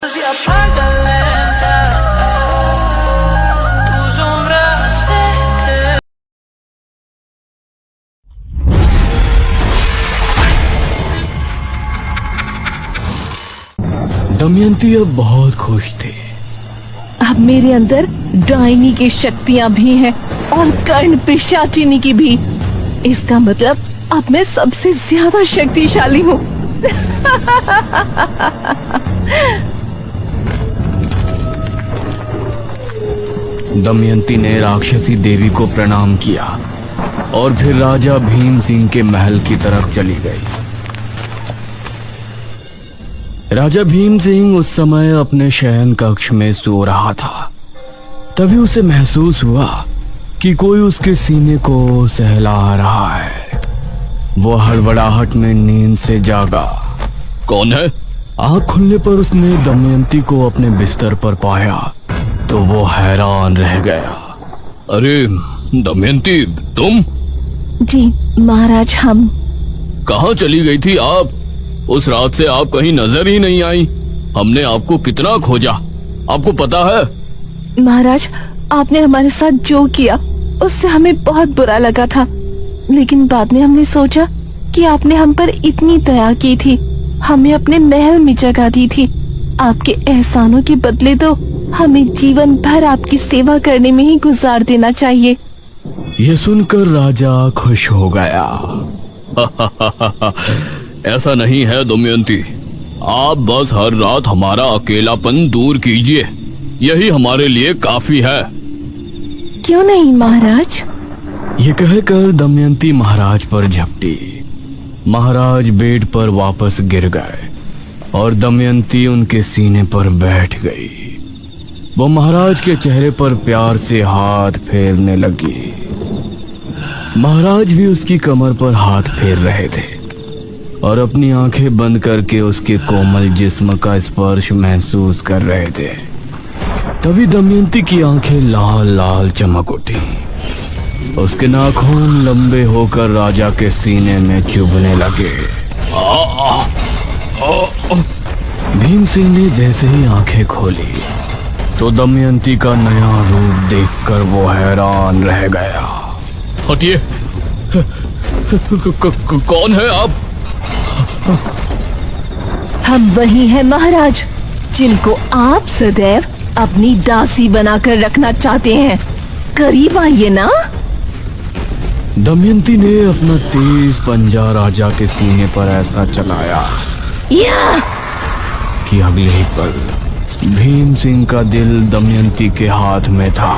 Se apaga lenta, tu sombra se queda. Damayanti अब बहुत खुश थे। अब मेरे अंदर डायनी की शक्तियां भी हैं और कर्ण पिशाचिनी की भी। इसका मतलब अब मैं सबसे ज्यादा शक्तिशाली हूँ। दमयंती ने राक्षसी देवी को प्रणाम किया और फिर राजा भीम सिंह के महल की तरफ चली गई। राजा भीम सिंह उस समय अपने शयन कक्ष में सो रहा था। तभी उसे महसूस हुआ कि कोई उसके सीने को सहला रहा है। वो हड़बड़ाहट में नींद से जागा। कौन है? आंख खुलने पर उसने दमयंती को अपने बिस्तर पर पाया तो वो हैरान रह गया। अरे दमयंती, तुम? जी महाराज, हम। कहाँ चली गई थी आप? उस रात से आप कहीं नजर ही नहीं आई। हमने आपको कितना खोजा, आपको पता है? महाराज, आपने हमारे साथ जो किया उससे हमें बहुत बुरा लगा था, लेकिन बाद में हमने सोचा कि आपने हम पर इतनी दया की थी, हमें अपने महल में जगह दी थी। आपके एहसानों के बदले तो हमें जीवन भर आपकी सेवा करने में ही गुजार देना चाहिए। ये सुनकर राजा खुश हो गया। ऐसा नहीं है दमयंती, आप बस हर रात हमारा अकेलापन दूर कीजिए, यही हमारे लिए काफी है। क्यों नहीं महाराज? ये कहकर दमयंती महाराज पर झपटी। महाराज बेड पर वापस गिर गए और दमयंती उनके सीने पर बैठ गई। वो महाराज के चेहरे पर प्यार से हाथ फेरने लगी। महाराज भी उसकी कमर पर हाथ फेर रहे थे और अपनी आंखें बंद करके उसके कोमल जिस्म का स्पर्श महसूस कर रहे थे। तभी दमयंती की आंखें लाल लाल चमक उठी। उसके नाखून लंबे होकर राजा के सीने में चुभने लगे। भीम सिंह ने जैसे ही आंखें खोली तो दमयंती का नया रूप देखकर वो हैरान रह गया। हटिए, कौन है आप? हम वही हैं महाराज, जिनको आप सदैव अपनी दासी बनाकर रखना चाहते हैं। करीब आइए ना। दमयंती ने अपना तेज पंजा राजा के सीने पर ऐसा चलाया कि अगले ही पल भीम सिंह का दिल दमयंती के हाथ में था।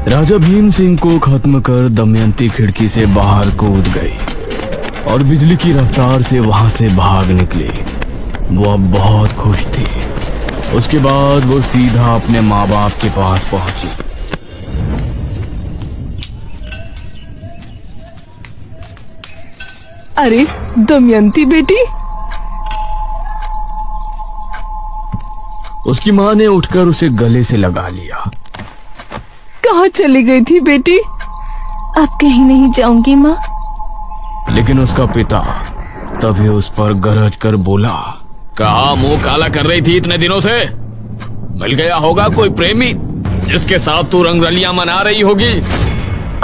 राजा भीम सिंह को खत्म कर दमयंती खिड़की से बाहर कूद गई और बिजली की रफ्तार से वहां से भाग निकली। वो अब बहुत खुश थी। उसके बाद वो सीधा अपने माँ बाप के पास पहुंची। अरे दमयंती बेटी। उसकी माँ ने उठकर उसे गले से लगा लिया। कहाँ चली गई थी बेटी? अब कहीं नहीं जाऊंगी माँ। लेकिन उसका पिता तभी उस पर गरज कर बोला। कहाँ मुंह काला कर रही थी इतने दिनों से? मिल गया होगा कोई प्रेमी जिसके साथ तू रंगरलियां मना रही होगी।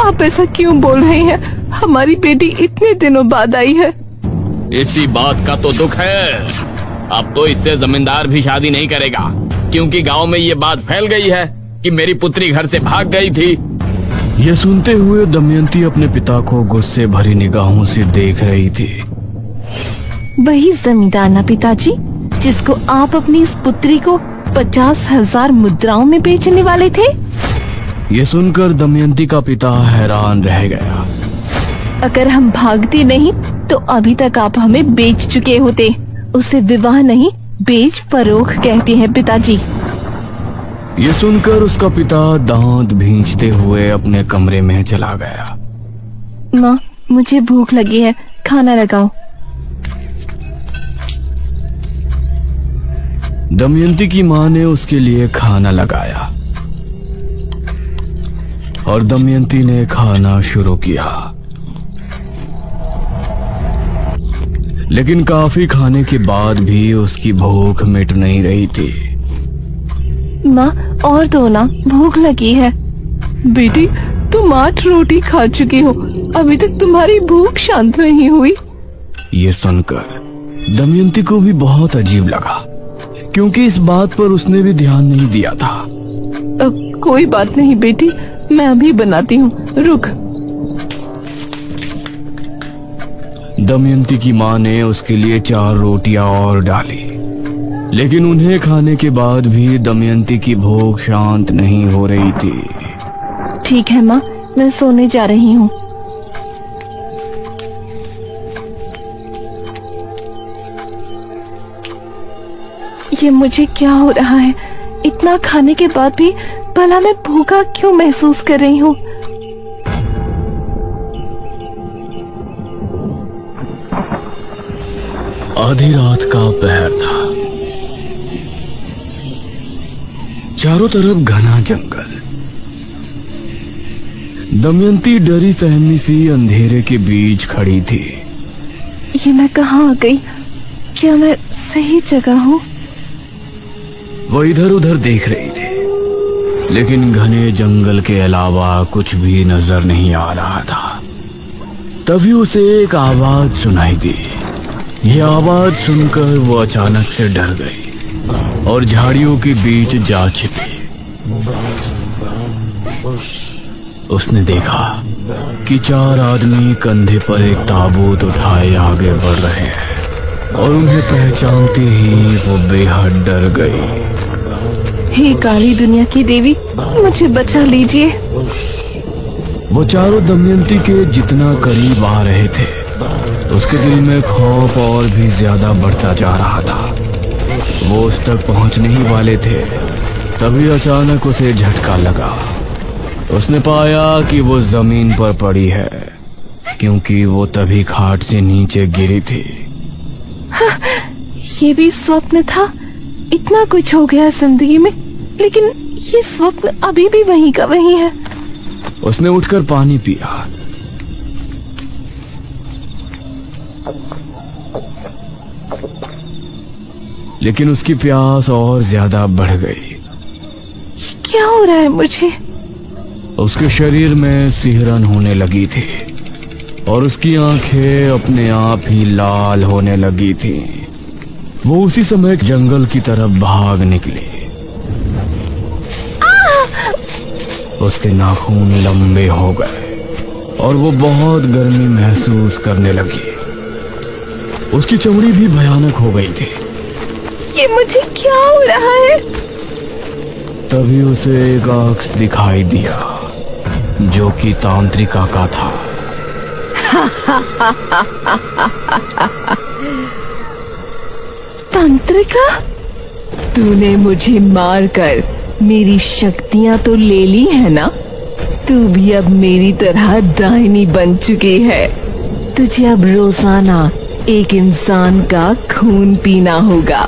आप ऐसा क्यों बोल रहे हैं? हमारी बेटी इतने दिनों बाद आई है। इसी बात का तो दुख है। अब तो इससे जमींदार भी शादी नहीं करेगा, क्योंकि गांव में ये बात फैल गई है कि मेरी पुत्री घर से भाग गई थी। ये सुनते हुए दमयंती अपने पिता को गुस्से भरी निगाहों से देख रही थी। वही जमींदार ना पिताजी, जिसको आप अपनी इस पुत्री को 50,000 मुद्राओं में बेचने वाले थे? ये सुनकर दमयंती का पिता हैरान रह गया। अगर हम भागते नहीं तो अभी तक आप हमें बेच चुके होते। उसे विवाह नहीं, बेच फरोख कहते हैं पिताजी। ये सुनकर उसका पिता दांत भींचते हुए अपने कमरे में चला गया। माँ, मुझे भूख लगी है, खाना लगाओ। दमयंती की माँ ने उसके लिए खाना लगाया। और दमयंती ने खाना शुरू किया। लेकिन काफी खाने के बाद भी उसकी भूख मिट नहीं रही थी। माँ और दो ना, भूख लगी है। बेटी तुम 8 रोटी खा चुकी हो, अभी तक तुम्हारी भूख शांत नहीं हुई। ये सुनकर दमयंती को भी बहुत अजीब लगा, क्योंकि इस बात पर उसने भी ध्यान नहीं दिया था। कोई बात नहीं बेटी, मैं अभी बनाती हूँ, रुक। दमयंती की माँ ने उसके लिए 4 रोटियां और डाली, लेकिन उन्हें खाने के बाद भी दमयंती की भूख शांत नहीं हो रही थी। ठीक है माँ, मैं सोने जा रही हूँ। ये मुझे क्या हो रहा है? इतना खाने के बाद भी भला मैं भूखा क्यों महसूस कर रही हूँ? आधी रात का पहर था। चारों तरफ घना जंगल। दमयंती डरी सहमी सी अंधेरे के बीच खड़ी थी। ये मैं कहाँ आ गई? क्या मैं सही जगह हूँ? वो इधर उधर देख रही थी, लेकिन घने जंगल के अलावा कुछ भी नजर नहीं आ रहा था। तभी उसे एक आवाज सुनाई दी। ये आवाज सुनकर वो अचानक से डर गई और झाड़ियों के बीच जा छिपी। उसने देखा कि 4 आदमी कंधे पर एक ताबूत उठाए आगे बढ़ रहे हैं और उन्हें पहचानते ही वो बेहद डर गई। हे काली दुनिया की देवी, मुझे बचा लीजिए। वो चारों दमयंती के जितना करीब आ रहे थे, उसके दिल में खौफ और भी ज्यादा बढ़ता जा रहा था। वो उस तक पहुंचने ही वाले थे, तभी अचानक उसे झटका लगा। उसने पाया कि वो जमीन पर पड़ी है, क्योंकि वो तभी खाट से नीचे गिरी थी। ये भी स्वप्न था? इतना कुछ हो गया जिंदगी में, लेकिन ये स्वप्न अभी भी वहीं का वहीं है। उसने उठकर पानी पिया। लेकिन उसकी प्यास और ज्यादा बढ़ गई। क्या हो रहा है मुझे? उसके शरीर में सिहरन होने लगी थी और उसकी आंखें अपने आप ही लाल होने लगी थी। वो उसी समय जंगल की तरफ भाग निकली। उसके नाखून लंबे हो गए और वो बहुत गर्मी महसूस करने लगी। उसकी चमड़ी भी भयानक हो गई थी। ये मुझे क्या हो रहा है? तभी उसे एक अक्स दिखाई दिया, जो कि तांत्रिका का था। तांत्रिका? तूने मुझे मारकर मेरी शक्तियां तो ले ली है ना? तू भी अब मेरी तरह डायनी बन चुकी है। तुझे अब रोजाना एक इंसान का खून पीना होगा,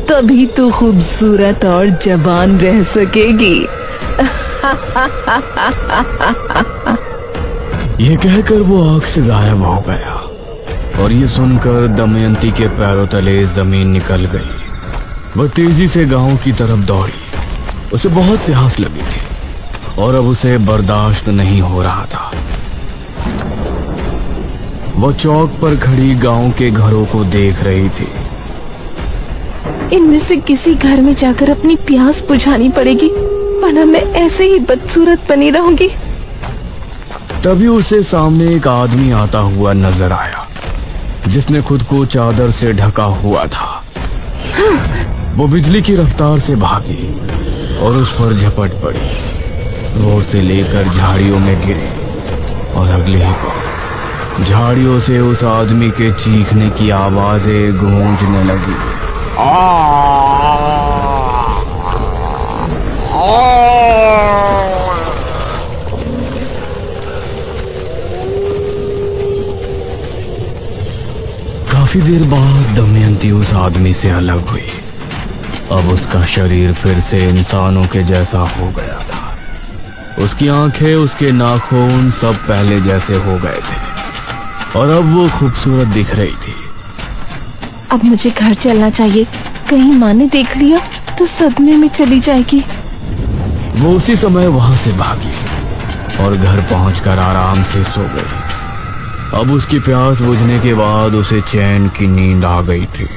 तभी तू खूबसूरत और जवान रह सकेगी। ये कहकर वो आग से गायब हो गया और ये सुनकर दमयंती के पैरों तले जमीन निकल गई। वह तेजी से गांव की तरफ दौड़ी। उसे बहुत प्यास लगी थी और अब उसे बर्दाश्त नहीं हो रहा था। वह चौक पर खड़ी गांव के घरों को देख रही थी। इनमें से किसी घर में जाकर अपनी प्यास बुझानी पड़ेगी, वरना मैं ऐसे ही बदसूरत बनी रहूंगी। तभी उसे सामने एक आदमी आता हुआ नजर आया, जिसने खुद को चादर से ढका हुआ था। वो बिजली की रफ्तार से भागी और उस पर झपट पड़ी। रोड से लेकर झाड़ियों में गिरी और अगले ही पल झाड़ियों से उस आदमी के चीखने की आवाजें गूंजने लगी। काफी देर बाद दमयंती उस आदमी से अलग हुई। अब उसका शरीर फिर से इंसानों के जैसा हो गया था। उसकी आंखें, उसके नाखून सब पहले जैसे हो गए थे और अब वो खूबसूरत दिख रही थी। अब मुझे घर चलना चाहिए, कहीं माँ ने देख लिया तो सदमे में चली जाएगी। वो उसी समय वहां से भागी और घर पहुंचकर आराम से सो गई। अब उसकी प्यास बुझने के बाद उसे चैन की नींद आ गई थी।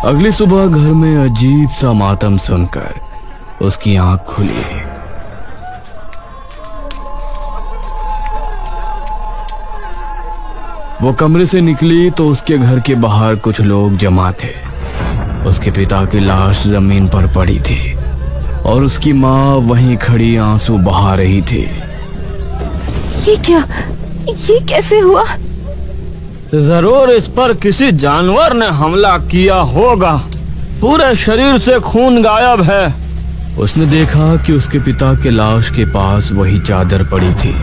अगली सुबह घर में अजीब सा मातम सुनकर उसकी आंख खुली। वो कमरे से निकली तो उसके घर के बाहर कुछ लोग जमा थे। उसके पिता की लाश जमीन पर पड़ी थी और उसकी माँ वहीं खड़ी आंसू बहा रही थी। ये क्या, ये कैसे हुआ? जरूर इस पर किसी जानवर ने हमला किया होगा। पूरे शरीर से खून गायब है। उसने देखा कि उसके पिता के लाश के पास वही चादर पड़ी थी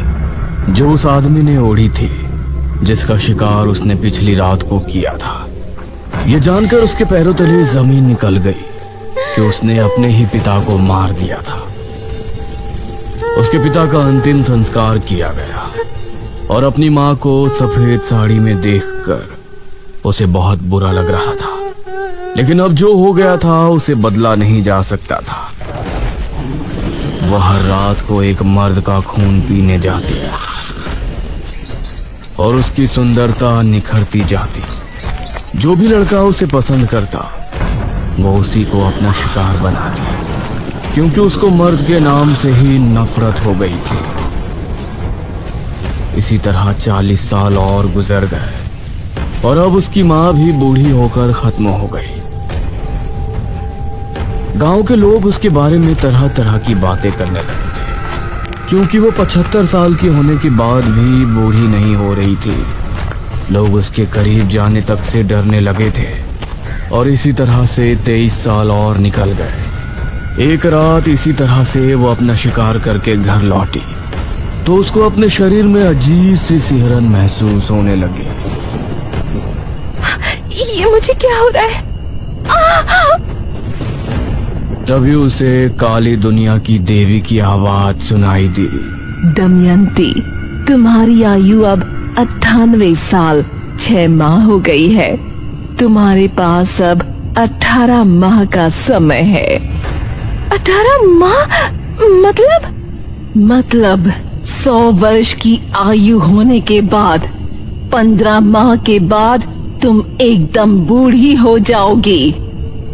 जो उस आदमी ने ओढ़ी थी, जिसका शिकार उसने पिछली रात को किया था। ये जानकर उसके पैरों तले जमीन निकल गई कि उसने अपने ही पिता को मार दिया था। उसके पिता का अंतिम संस्कार किया गया और अपनी माँ को सफेद साड़ी में देखकर उसे बहुत बुरा लग रहा था, लेकिन अब जो हो गया था उसे बदला नहीं जा सकता था। वह हर रात को एक मर्द का खून पीने जाती और उसकी सुंदरता निखरती जाती। जो भी लड़का उसे पसंद करता वो उसी को अपना शिकार बनाती, क्योंकि उसको मर्द के नाम से ही नफरत हो गई थी। इसी तरह 40 साल और गुजर गए और अब उसकी माँ भी बूढ़ी होकर खत्म हो गई। गांव के लोग उसके बारे में तरह तरह की बातें करने लगे थे, क्योंकि वो 75 साल की होने के बाद भी बूढ़ी नहीं हो रही थी। लोग उसके करीब जाने तक से डरने लगे थे और इसी तरह से 23 साल और निकल गए। एक रात इसी तरह से वो अपना शिकार करके घर लौटी तो उसको अपने शरीर में अजीब सी सिहरन महसूस होने लगी। ये मुझे क्या हो रहा है? तभी उसे काली दुनिया की देवी की आवाज सुनाई दी। दमयंती, तुम्हारी आयु अब 98 साल 6 माह हो गई है। तुम्हारे पास अब 18 माह का समय है। 18 माह मतलब 100 वर्ष की आयु होने के बाद 15 माह के बाद तुम एकदम बूढ़ी हो जाओगी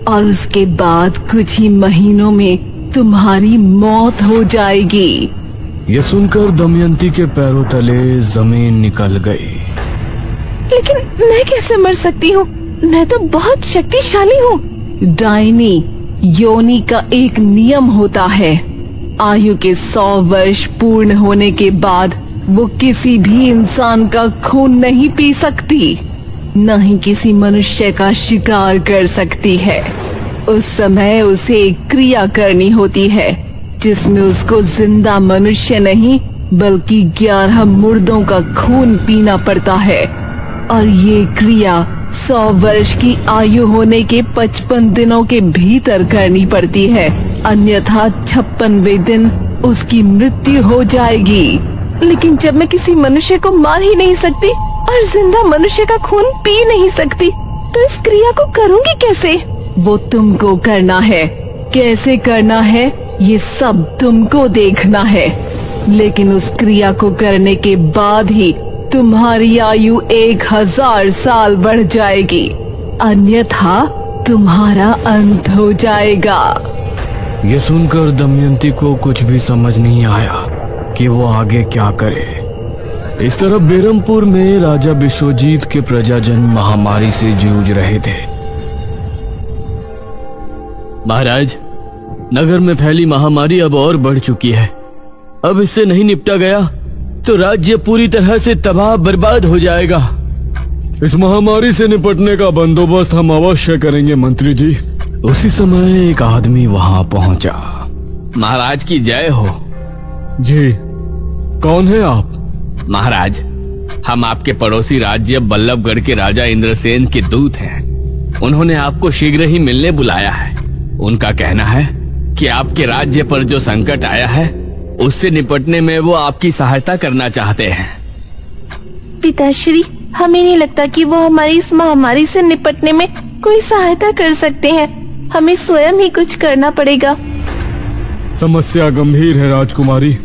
और उसके बाद कुछ ही महीनों में तुम्हारी मौत हो जाएगी। ये सुनकर दमयंती के पैरों तले जमीन निकल गई। लेकिन मैं कैसे मर सकती हूँ? मैं तो बहुत शक्तिशाली हूँ। डायनी योनि का एक नियम होता है। आयु के 100 वर्ष पूर्ण होने के बाद वो किसी भी इंसान का खून नहीं पी सकती, न ही किसी मनुष्य का शिकार कर सकती है। उस समय उसे एक क्रिया करनी होती है जिसमें उसको जिंदा मनुष्य नहीं बल्कि 11 मुर्दों का खून पीना पड़ता है और ये क्रिया 100 वर्ष की आयु होने के 55 दिनों के भीतर करनी पड़ती है, अन्यथा 56वें दिन उसकी मृत्यु हो जाएगी। लेकिन जब मैं किसी मनुष्य को मार ही नहीं सकती और जिंदा मनुष्य का खून पी नहीं सकती तो इस क्रिया को करूंगी कैसे? वो तुमको करना है। कैसे करना है ये सब तुमको देखना है, लेकिन उस क्रिया को करने के बाद ही तुम्हारी आयु 1000 साल बढ़ जाएगी, अन्यथा तुम्हारा अंत हो जाएगा। ये सुनकर दमयंती को कुछ भी समझ नहीं आया कि वो आगे क्या करे। इस तरफ बेरमपुर में राजा विश्वजीत के प्रजाजन महामारी से जूझ रहे थे। महाराज, नगर में फैली महामारी अब और बढ़ चुकी है। अब इससे नहीं निपटा गया तो राज्य पूरी तरह से तबाह बर्बाद हो जाएगा। इस महामारी से निपटने का बंदोबस्त हम अवश्य करेंगे मंत्री जी। उसी समय एक आदमी वहां पहुंचा। महाराज की जय हो। जी, कौन है आप? महाराज, हम आपके पड़ोसी राज्य बल्लभगढ़ के राजा इंद्रसेन के दूत हैं। उन्होंने आपको शीघ्र ही मिलने बुलाया है। उनका कहना है कि आपके राज्य पर जो संकट आया है उससे निपटने में वो आपकी सहायता करना चाहते हैं। पिताश्री, हमें नहीं लगता कि वो हमारी इस महामारी से निपटने में कोई सहायता कर सकते हैं। हमें स्वयं ही कुछ करना पड़ेगा। समस्या गंभीर है राजकुमारी,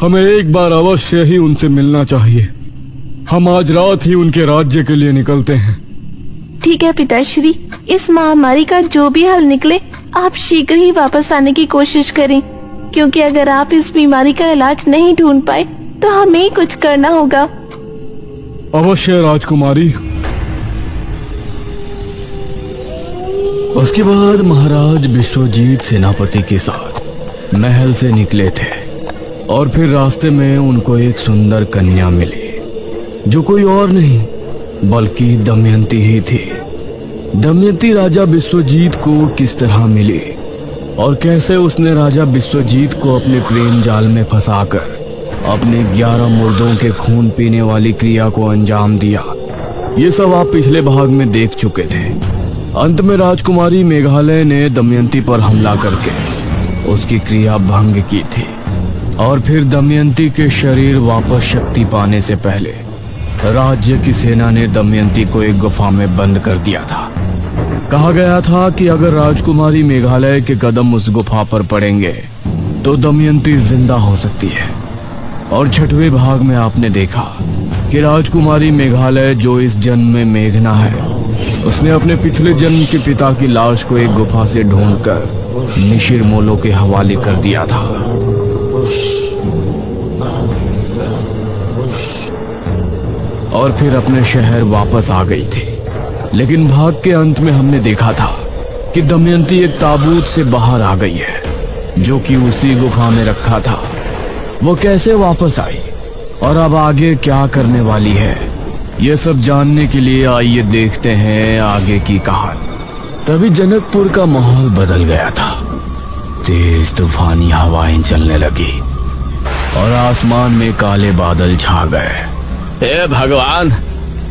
हमें एक बार अवश्य ही उनसे मिलना चाहिए। हम आज रात ही उनके राज्य के लिए निकलते हैं। ठीक है पिताश्री, इस महामारी का जो भी हल निकले आप शीघ्र ही वापस आने की कोशिश करें, क्योंकि अगर आप इस बीमारी का इलाज नहीं ढूंढ पाए तो हमें ही कुछ करना होगा। अवश्य राजकुमारी। उसके बाद महाराज विश्वजीत सेनापति के साथ महल से निकले थे और फिर रास्ते में उनको एक सुंदर कन्या मिली जो कोई और नहीं बल्कि दमयंती ही थी। दमयंती राजा विश्वजीत को किस तरह मिली और कैसे उसने राजा विश्वजीत को अपने प्रेम जाल में फंसाकर अपने 11 मुर्दों के खून पीने वाली क्रिया को अंजाम दिया, ये सब आप पिछले भाग में देख चुके थे। अंत में राजकुमारी मेघालय ने दमयंती पर हमला करके उसकी क्रिया भंग की थी और फिर दमयंती के शरीर वापस शक्ति पाने से पहले राज्य की सेना ने दमयंती को एक गुफा में बंद कर दिया था। कहा गया था कि अगर राजकुमारी मेघालय के कदम उस गुफा पर पड़ेंगे तो दमयंती जिंदा हो सकती है। और 6वें भाग में आपने देखा कि राजकुमारी मेघालय जो इस जन्म में मेघना है, उसने अपने पिछले जन्म के पिता की लाश को एक गुफा से ढूंढकर निशिर मोलो के हवाले कर दिया था। और फिर अपने शहर वापस आ गई थी। लेकिन भाग के अंत में हमने देखा था कि दमयंती एक ताबूत से बाहर आ गई है जो कि उसी गुफा में रखा था। वो कैसे वापस आई और अब आगे क्या करने वाली है, ये सब जानने के लिए आइए देखते हैं आगे की कहानी। तभी जनकपुर का माहौल बदल गया था। तेज तूफानी हवाएं चलने लगी और आसमान में काले बादल छा गए। हे भगवान,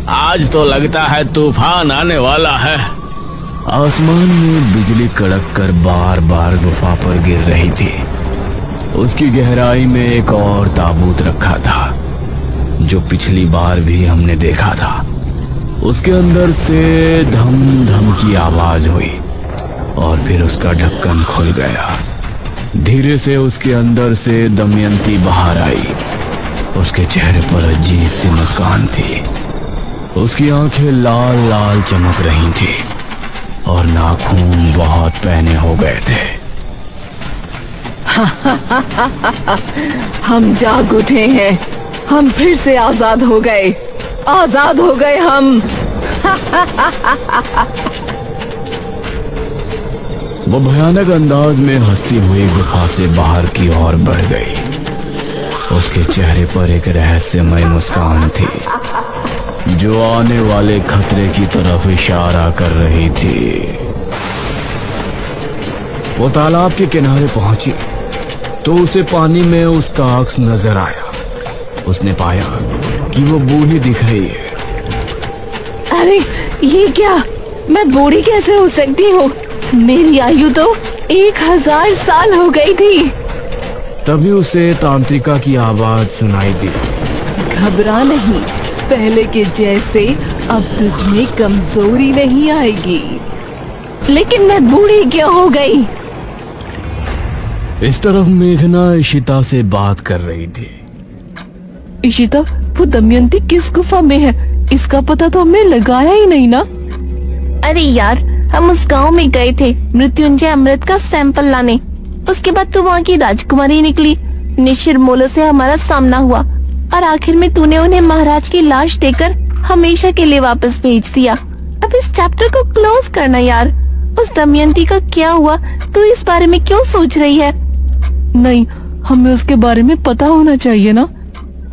आज तो लगता है तूफान आने वाला है। आसमान में बिजली कड़क कर बार बार गुफा पर गिर रही थी। उसकी गहराई में एक और ताबूत रखा था जो पिछली बार भी हमने देखा था। उसके अंदर से धम धम की आवाज हुई और फिर उसका ढक्कन खुल गया। धीरे से उसके अंदर से दमयंती बाहर आई। उसके चेहरे पर अजीब सी मुस्कान थी। उसकी आंखें लाल लाल चमक रही थी और नाखून बहुत पैने हो गए थे। हम जाग उठे हैं, हम फिर से आजाद हो गए, आजाद हो गए हम। वो भयानक अंदाज में हंसती हुई गुफा से बाहर की ओर बढ़ गई। उसके चेहरे पर एक रहस्यमय मुस्कान थी जो आने वाले खतरे की तरफ इशारा कर रही थी। वो तालाब के किनारे पहुंची तो उसे पानी में उसका अक्स नजर आया। उसने पाया कि वो बूढ़ी दिख रही है। अरे ये क्या, मैं बूढ़ी कैसे हो सकती हूँ? मेरी आयु तो 1000 साल हो गई थी। तभी उसे तांत्रिका की आवाज सुनाई दी। घबरा नहीं, पहले के जैसे अब तुझ में कमजोरी नहीं आएगी। लेकिन मैं बूढ़ी क्यों हो गई? इस तरफ मेघना इशिता से बात कर रही थी। इशिता, वो दमयंती किस गुफा में है? इसका पता तो हमने लगाया ही नहीं ना। अरे यार, हम उस गांव में गए थे मृत्युंजय अमृत का सैंपल लाने। उसके बाद तो वहाँ की राजकुमारी निकली। निशिर मोलो से हमारा सामना हुआ और आखिर में तूने उन्हें महाराज की लाश देकर हमेशा के लिए वापस भेज दिया। अब इस चैप्टर को क्लोज करना यार। उस दमयंती का क्या हुआ? तू इस बारे में क्यों सोच रही है? नहीं, हमें उसके बारे में पता होना चाहिए ना।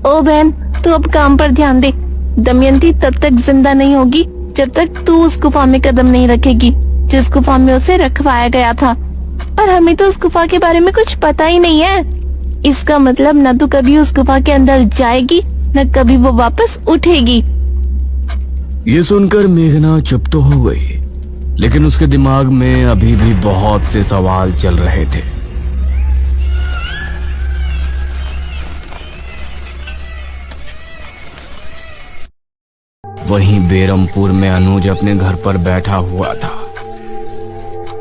ओ बहन, तू अब काम पर ध्यान दे। दमयंती तब तक जिंदा नहीं होगी जब तक तू उस गुफा में कदम नहीं रखेगी जिस गुफा में उसे रखवाया गया था। और हमें तो उस गुफा के बारे में कुछ पता ही नहीं है। इसका मतलब न तो कभी उस गुफा के अंदर जाएगी न कभी वो वापस उठेगी। ये सुनकर मेघना चुप तो हो गई, लेकिन उसके दिमाग में अभी भी बहुत से सवाल चल रहे थे। वहीं बेरमपुर में अनुज अपने घर पर बैठा हुआ था।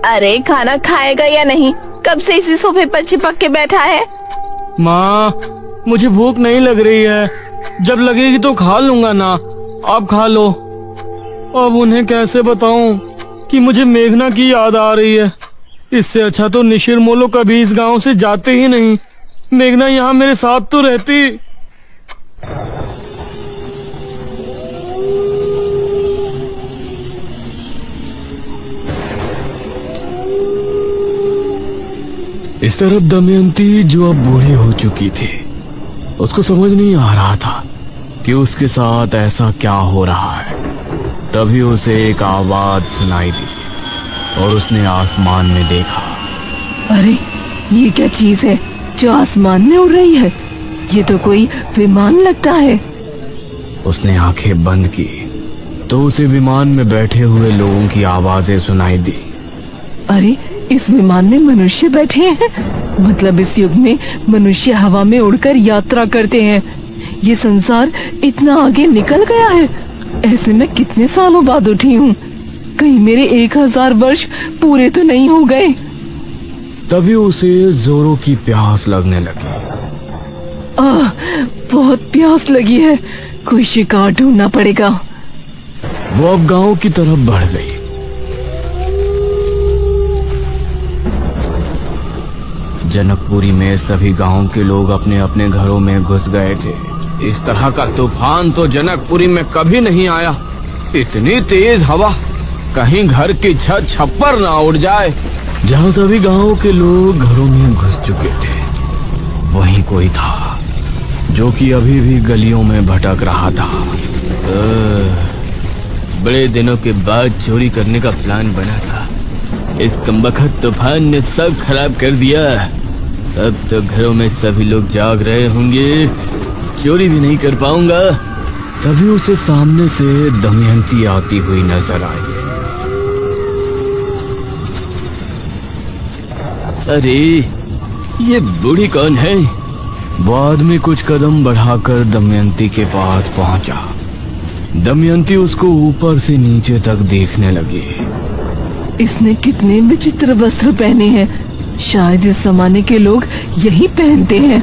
अरे खाना खाएगा या नहीं? कब से इसी सोफे पर चिपक के बैठा है? माँ, मुझे भूख नहीं लग रही है। जब लगेगी तो खा लूंगा ना। आप खा लो। अब उन्हें कैसे बताऊं कि मुझे मेघना की याद आ रही है। इससे अच्छा तो निशिर मोलो कभी इस गांव से जाते ही नहीं। मेघना यहाँ मेरे साथ तो रहती। इस तरफ दमयंती, जो अब बूढ़ी हो चुकी थी, उसको समझ नहीं आ रहा था कि उसके साथ ऐसा क्या हो रहा है। तभी उसे एक आवाज सुनाई दी और उसने आसमान में देखा। अरे ये क्या चीज है जो आसमान में उड़ रही है? ये तो कोई विमान लगता है। उसने आंखें बंद की तो उसे विमान में बैठे हुए लोगों की आवाजें सुनाई दी। अरे इस विमान में मनुष्य बैठे हैं। मतलब इस युग में मनुष्य हवा में उड़कर यात्रा करते हैं। ये संसार इतना आगे निकल गया है। ऐसे में कितने सालों बाद उठी हूँ। कहीं मेरे 1000 वर्ष पूरे तो नहीं हो गए। तभी उसे जोरों की प्यास लगने लगी। बहुत प्यास लगी है। कोई शिकार ढूंढना पड़ेगा। वो अब गांव की तरफ बढ़ गई। जनकपुरी में सभी गांव के लोग अपने अपने घरों में घुस गए थे। इस तरह का तूफान तो जनकपुरी में कभी नहीं आया। इतनी तेज हवा, कहीं घर की छत छप्पर ना उड़ जाए। जहां सभी गांव के लोग घरों में घुस चुके थे, वहीं कोई था जो कि अभी भी गलियों में भटक रहा था। बड़े दिनों के बाद चोरी करने का प्लान बना था। इस कमबख्त तूफान ने सब खराब कर दिया। अब तो घरों में सभी लोग जाग रहे होंगे, चोरी भी नहीं कर पाऊंगा। तभी उसे सामने से दमयंती आती हुई नजर आई। अरे ये बूढ़ी कौन है? वो आदमी कुछ कदम बढ़ाकर दमयंती के पास पहुंचा। दमयंती उसको ऊपर से नीचे तक देखने लगी। इसने कितने विचित्र वस्त्र पहने हैं। शायद इस जमाने के लोग यही पहनते हैं।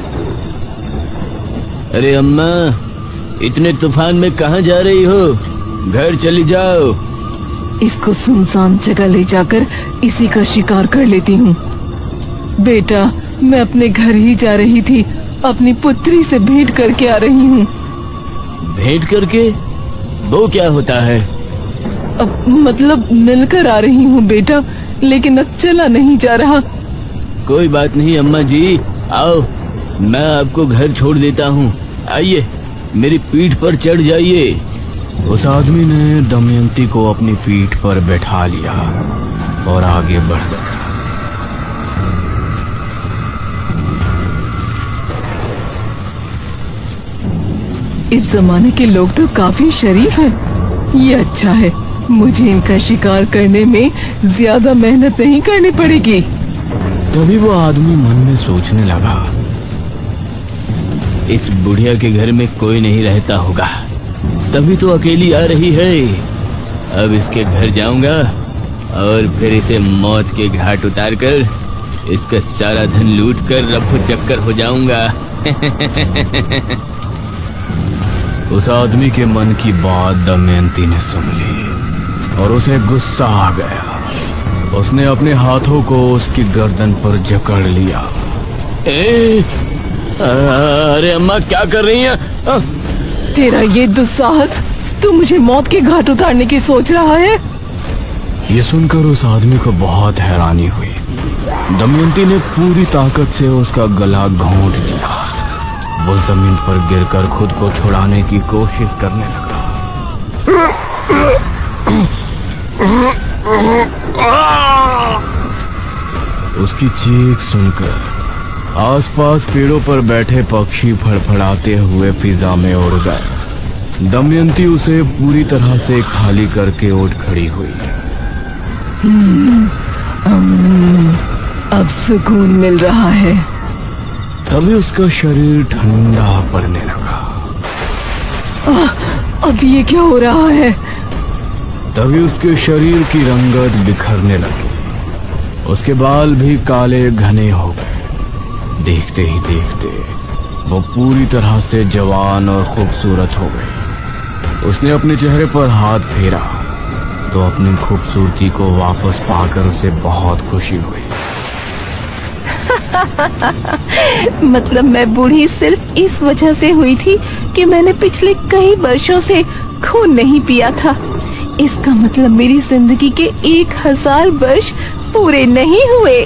अरे अम्मा, इतने तूफान में कहाँ जा रही हो? घर चली जाओ। इसको सुनसान जगह ले जाकर इसी का शिकार कर लेती हूँ। बेटा, मैं अपने घर ही जा रही थी। अपनी पुत्री से भेंट करके आ रही हूँ। भेंट करके? वो क्या होता है? अब मतलब मिलकर आ रही हूँ बेटा, लेकिन अब चला नहीं जा रहा। कोई बात नहीं अम्मा जी, आओ, मैं आपको घर छोड़ देता हूँ। आइए, मेरी पीठ पर चढ़ जाइए। उस आदमी ने दमयंती को अपनी पीठ पर बैठा लिया और आगे बढ़ गया। इस जमाने के लोग तो काफी शरीफ हैं। ये अच्छा है, मुझे इनका शिकार करने में ज्यादा मेहनत नहीं करनी पड़ेगी। तभी वो आदमी मन में सोचने लगा, इस बुढ़िया के घर में कोई नहीं रहता होगा, तभी तो अकेली आ रही है। अब इसके घर जाऊंगा और फिर इसे मौत के घाट उतारकर इसका सारा धन लूट कर रफू चक्कर हो जाऊंगा। उस आदमी के मन की बात दमयंती ने सुन ली और उसे गुस्सा आ गया। उसने अपने हाथों को उसकी गर्दन पर जकड़ लिया। अरे अम्मा, क्या कर रही हैं? तेरा ये दुस्साहस, तू मुझे मौत के घाट उतारने की सोच रहा है? ये सुनकर उस आदमी को बहुत हैरानी हुई। दमयंती ने पूरी ताकत से उसका गला घोंट दिया। वो जमीन पर गिरकर खुद को छुड़ाने की कोशिश करने लगा। उसकी चीख सुनकर आसपास पेड़ों पर बैठे पक्षी फड़फड़ाते हुए फिजा में उड़ गए। दमयंती उसे पूरी तरह से खाली करके उठ खड़ी हुई। अब सुकून मिल रहा है। तभी उसका शरीर ठंडा पड़ने लगा। अब ये क्या हो रहा है? तभी उसके शरीर की रंगत बिखरने लगी। उसके बाल भी काले घने हो गए। देखते ही देखते वो पूरी तरह से जवान और खूबसूरत हो गई। उसने अपने चेहरे पर हाथ फेरा तो अपनी खूबसूरती को वापस पाकर उसे बहुत खुशी हुई। मतलब मैं बूढ़ी सिर्फ इस वजह से हुई थी कि मैंने पिछले कई वर्षों से खून नहीं पिया था। इसका मतलब मेरी जिंदगी के 1000 वर्ष पूरे नहीं हुए।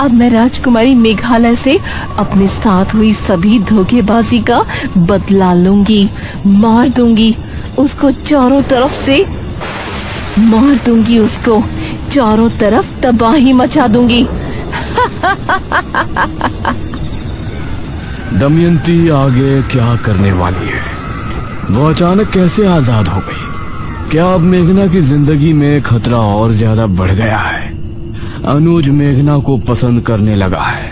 अब मैं राजकुमारी मेघालय से अपने साथ हुई सभी धोखेबाजी का बदला लूंगी। मार दूंगी उसको चारों तरफ से, मार दूंगी उसको चारों तरफ, तबाही मचा दूंगी। दमयंती आगे क्या करने वाली है? वो अचानक कैसे आजाद हो गई? क्या अब मेघना की जिंदगी में खतरा और ज्यादा बढ़ गया है? अनुज मेघना को पसंद करने लगा है।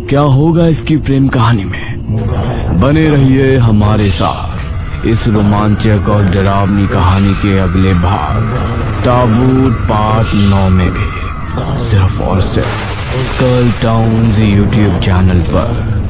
क्या होगा इसकी प्रेम कहानी में? बने रहिए हमारे साथ इस रोमांचक और डरावनी कहानी के अगले भाग ताबूत पार्ट 9 में भी, सिर्फ और सिर्फ स्कल टाउन्स यूट्यूब चैनल पर।